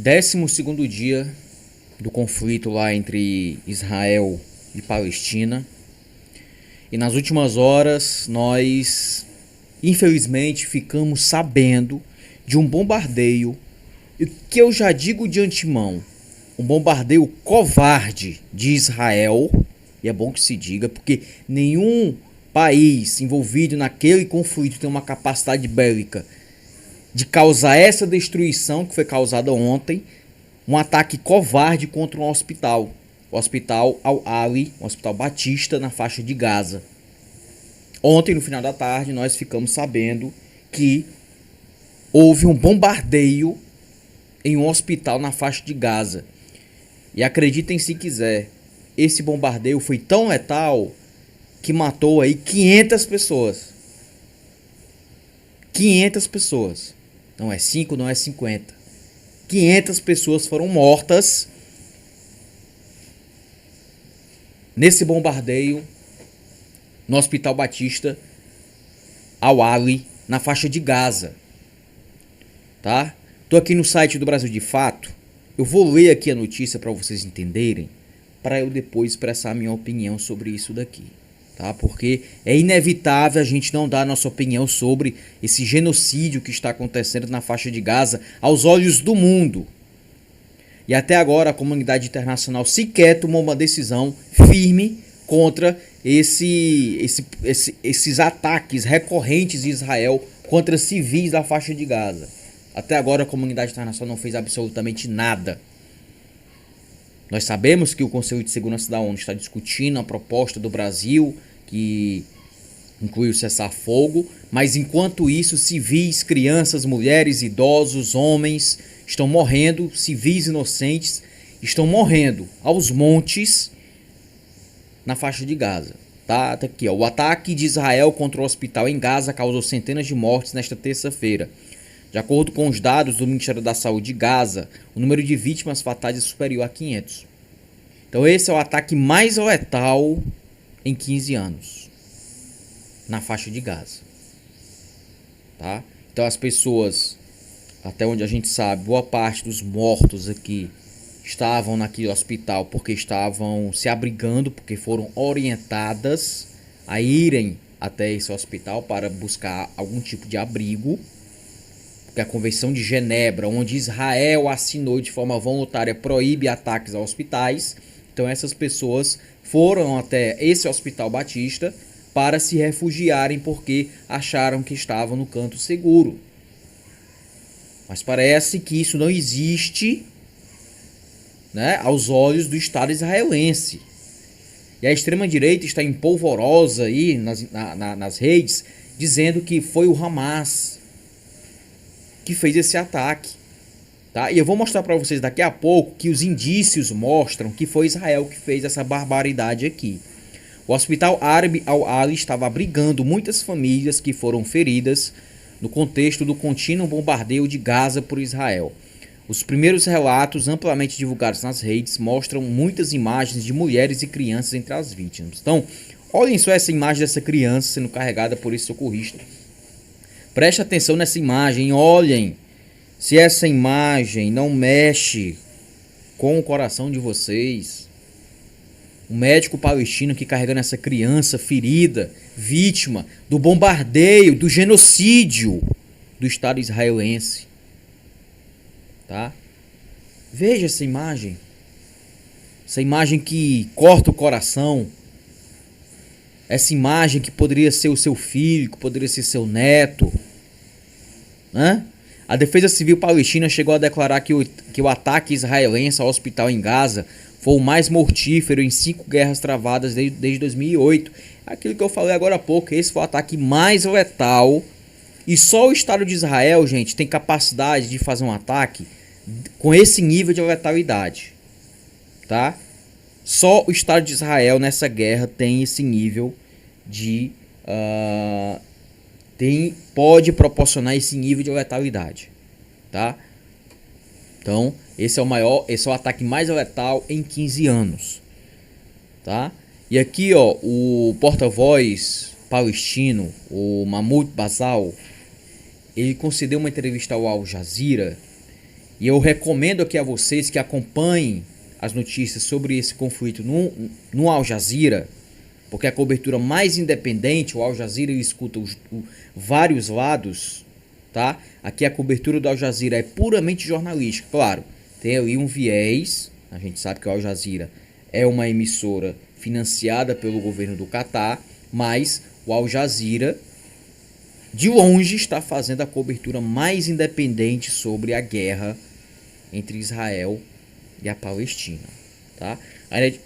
12º dia do conflito lá entre Israel e Palestina. E nas últimas horas nós, infelizmente, ficamos sabendo de um bombardeio, e que eu já digo de antemão, um bombardeio covarde de Israel, e é bom que se diga, porque nenhum país envolvido naquele conflito tem uma capacidade bélica de causar essa destruição que foi causada ontem, um ataque covarde contra um hospital, o Hospital Al-Ali, um hospital batista na faixa de Gaza. Ontem, no final da tarde, nós ficamos sabendo que houve um bombardeio em um hospital na faixa de Gaza. E acreditem se quiser, esse bombardeio foi tão letal que matou aí 500 pessoas. 500 pessoas. Não é 5, não é 50. 500 pessoas foram mortas nesse bombardeio no Hospital Batista Al-Ali, na faixa de Gaza. Tá? Tô aqui no site do Brasil de Fato. Eu vou ler aqui a notícia para vocês entenderem, para eu depois expressar a minha opinião sobre isso daqui. Tá? Porque é inevitável a gente não dar a nossa opinião sobre esse genocídio que está acontecendo na faixa de Gaza aos olhos do mundo. E até agora a comunidade internacional sequer tomou uma decisão firme contra esses ataques recorrentes de Israel contra civis da faixa de Gaza. Até agora a comunidade internacional não fez absolutamente nada. Nós sabemos que o Conselho de Segurança da ONU está discutindo a proposta do Brasil, que inclui o cessar-fogo, mas enquanto isso, civis, crianças, mulheres, idosos, homens estão morrendo, civis inocentes estão morrendo aos montes na faixa de Gaza. Tá aqui, ó. O ataque de Israel contra o hospital em Gaza causou centenas de mortes nesta terça-feira. De acordo com os dados do Ministério da Saúde de Gaza, o número de vítimas fatais é superior a 500. Então esse é o ataque mais letal em 15 anos na faixa de Gaza. Tá? Então as pessoas, até onde a gente sabe, boa parte dos mortos aqui estavam naquele hospital porque estavam se abrigando, porque foram orientadas a irem até esse hospital para buscar algum tipo de abrigo. Porque a Convenção de Genebra, onde Israel assinou de forma voluntária, proíbe ataques a hospitais. Então essas pessoas foram até esse hospital batista para se refugiarem porque acharam que estavam no canto seguro. Mas parece que isso não existe, né, aos olhos do Estado israelense. E a extrema-direita está em polvorosa aí nas redes, dizendo que foi o Hamas que fez esse ataque. Tá? E eu vou mostrar para vocês daqui a pouco que os indícios mostram que foi Israel que fez essa barbaridade aqui. O Hospital Árabe Al-Ali estava abrigando muitas famílias que foram feridas no contexto do contínuo bombardeio de Gaza por Israel. Os primeiros relatos amplamente divulgados nas redes mostram muitas imagens de mulheres e crianças entre as vítimas. Então, olhem só essa imagem dessa criança sendo carregada por esse socorrista. Preste atenção nessa imagem, olhem se essa imagem não mexe com o coração de vocês. Um médico palestino que carregando essa criança ferida, vítima do bombardeio, do genocídio do Estado israelense. Tá? Veja essa imagem que corta o coração, essa imagem que poderia ser o seu filho, que poderia ser seu neto, né? A Defesa Civil Palestina chegou a declarar que o ataque israelense ao hospital em Gaza foi o mais mortífero em 5 guerras travadas desde 2008. Aquilo que eu falei agora há pouco, esse foi o ataque mais letal. E só o Estado de Israel, gente, tem capacidade de fazer um ataque com esse nível de letalidade. Tá? Só o Estado de Israel nessa guerra tem esse nível de... pode proporcionar esse nível de letalidade. Tá? Então, esse é o ataque mais letal em 15 anos. Tá? E aqui, ó, o porta-voz palestino, o Mahmoud Basal, ele concedeu uma entrevista ao Al Jazeera E eu recomendo aqui a vocês que acompanhem as notícias sobre esse conflito no Al Jazeera, porque a cobertura mais independente, o Al Jazeera escuta vários lados, tá? Aqui a cobertura do Al Jazeera é puramente jornalística, claro, tem ali um viés, a gente sabe que o Al Jazeera é uma emissora financiada pelo governo do Catar, mas o Al Jazeera de longe está fazendo a cobertura mais independente sobre a guerra entre Israel e a Palestina, tá?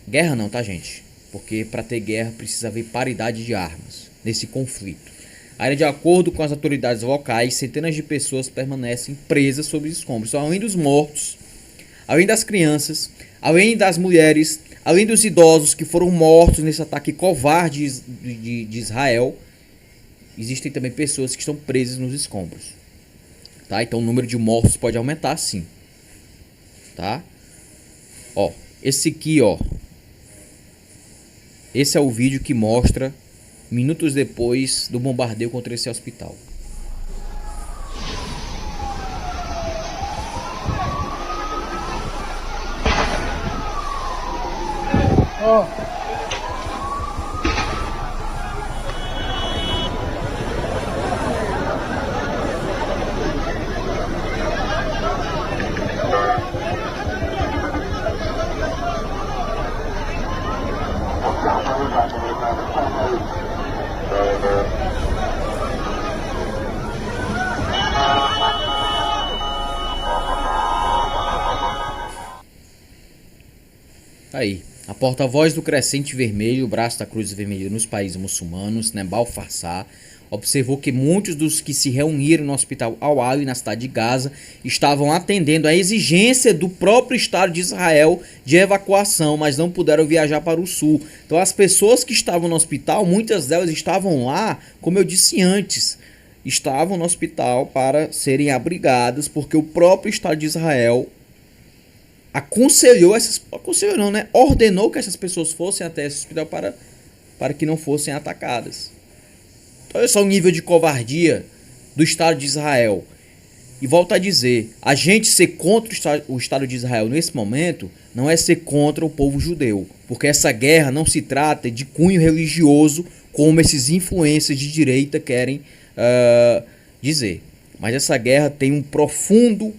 Guerra não, tá, gente? Porque para ter guerra precisa haver paridade de armas nesse conflito. Ainda de acordo com as autoridades locais, centenas de pessoas permanecem presas sob os escombros. Então, além dos mortos, além das crianças, além das mulheres, além dos idosos que foram mortos nesse ataque covarde de Israel, existem também pessoas que estão presas nos escombros, tá? Então o número de mortos pode aumentar, sim, tá? Ó, esse aqui, ó, esse é o vídeo que mostra minutos depois do bombardeio contra esse hospital. Oh. Aí, a porta-voz do Crescente Vermelho, o braço da Cruz Vermelha nos países muçulmanos, Nebal Farsar, observou que muitos dos que se reuniram no hospital Al-Ali na cidade de Gaza estavam atendendo à exigência do próprio Estado de Israel de evacuação, mas não puderam viajar para o sul. Então as pessoas que estavam no hospital, muitas delas estavam lá, como eu disse antes, estavam no hospital para serem abrigadas, porque o próprio Estado de Israel ordenou que essas pessoas fossem até esse hospital para que não fossem atacadas. Então, olha só o nível de covardia do Estado de Israel. E volto a dizer, a gente ser contra o Estado de Israel nesse momento não é ser contra o povo judeu, porque essa guerra não se trata de cunho religioso, como esses influencers de direita querem dizer. Mas essa guerra tem um profundo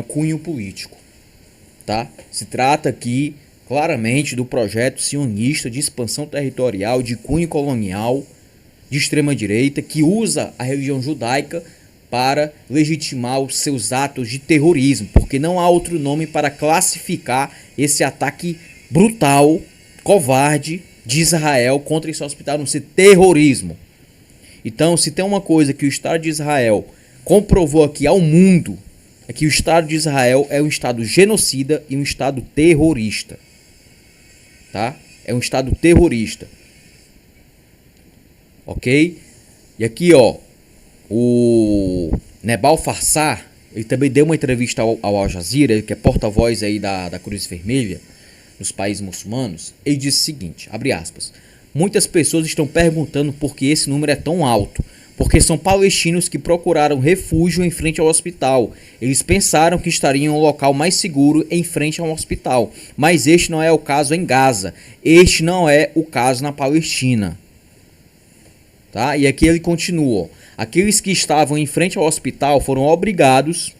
cunho político. Tá? Se trata aqui claramente do projeto sionista de expansão territorial, de cunho colonial, de extrema direita, que usa a religião judaica para legitimar os seus atos de terrorismo, porque não há outro nome para classificar esse ataque brutal, covarde de Israel contra esse hospital, não ser terrorismo. Então, se tem uma coisa que o Estado de Israel comprovou aqui ao mundo, é que o Estado de Israel é um Estado genocida e um Estado terrorista. Tá? É um Estado terrorista. Ok? E aqui, ó, o Nebal Farsar, ele também deu uma entrevista ao Al Jazeera, que é porta-voz aí da Cruz Vermelha, nos países muçulmanos. Ele disse o seguinte, abre aspas, muitas pessoas estão perguntando por que esse número é tão alto. Porque são palestinos que procuraram refúgio em frente ao hospital. Eles pensaram que estariam em um local mais seguro em frente ao hospital. Mas este não é o caso em Gaza. Este não é o caso na Palestina. Tá? E aqui ele continua. Aqueles que estavam em frente ao hospital foram obrigados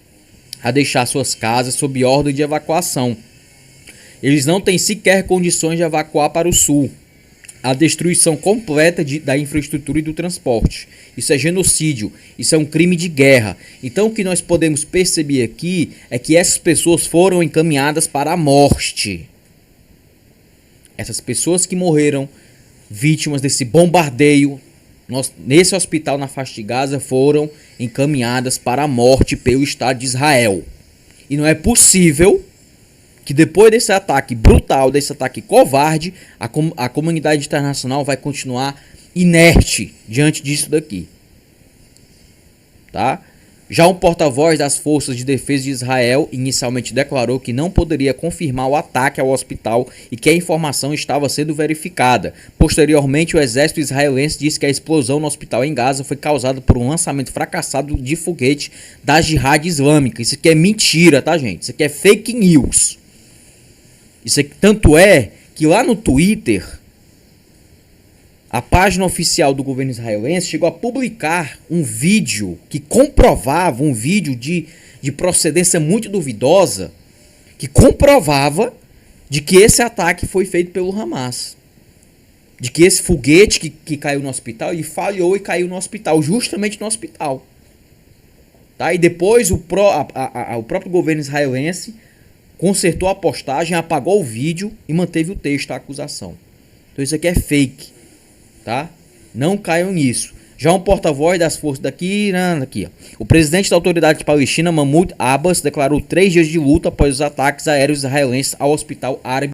a deixar suas casas sob ordem de evacuação. Eles não têm sequer condições de evacuar para o sul. A destruição completa da infraestrutura e do transporte. Isso é genocídio, isso é um crime de guerra. Então o que nós podemos perceber aqui é que essas pessoas foram encaminhadas para a morte. Essas pessoas que morreram vítimas desse bombardeio nesse hospital na faixa de Gaza foram encaminhadas para a morte pelo Estado de Israel. E não é possível que depois desse ataque brutal, desse ataque covarde, a comunidade internacional vai continuar inerte diante disso daqui. Tá? Já um porta-voz das Forças de Defesa de Israel inicialmente declarou que não poderia confirmar o ataque ao hospital e que a informação estava sendo verificada. Posteriormente, o exército israelense disse que a explosão no hospital em Gaza foi causada por um lançamento fracassado de foguete da Jihad Islâmica. Isso aqui é mentira, tá, gente? Isso aqui é fake news. Isso aqui, tanto é que lá no Twitter, a página oficial do governo israelense chegou a publicar um vídeo que comprovava, um vídeo de procedência muito duvidosa, que comprovava de que esse ataque foi feito pelo Hamas. De que esse foguete que caiu no hospital, ele falhou e caiu no hospital, justamente no hospital. Tá? E depois o próprio governo israelense consertou a postagem, apagou o vídeo e manteve o texto da acusação. Então isso aqui é fake. Tá? Não caiam nisso. Já um porta-voz das forças aqui, ó. O presidente da autoridade palestina, Mahmoud Abbas, declarou 3 dias de luta após os ataques aéreos israelenses ao hospital árabe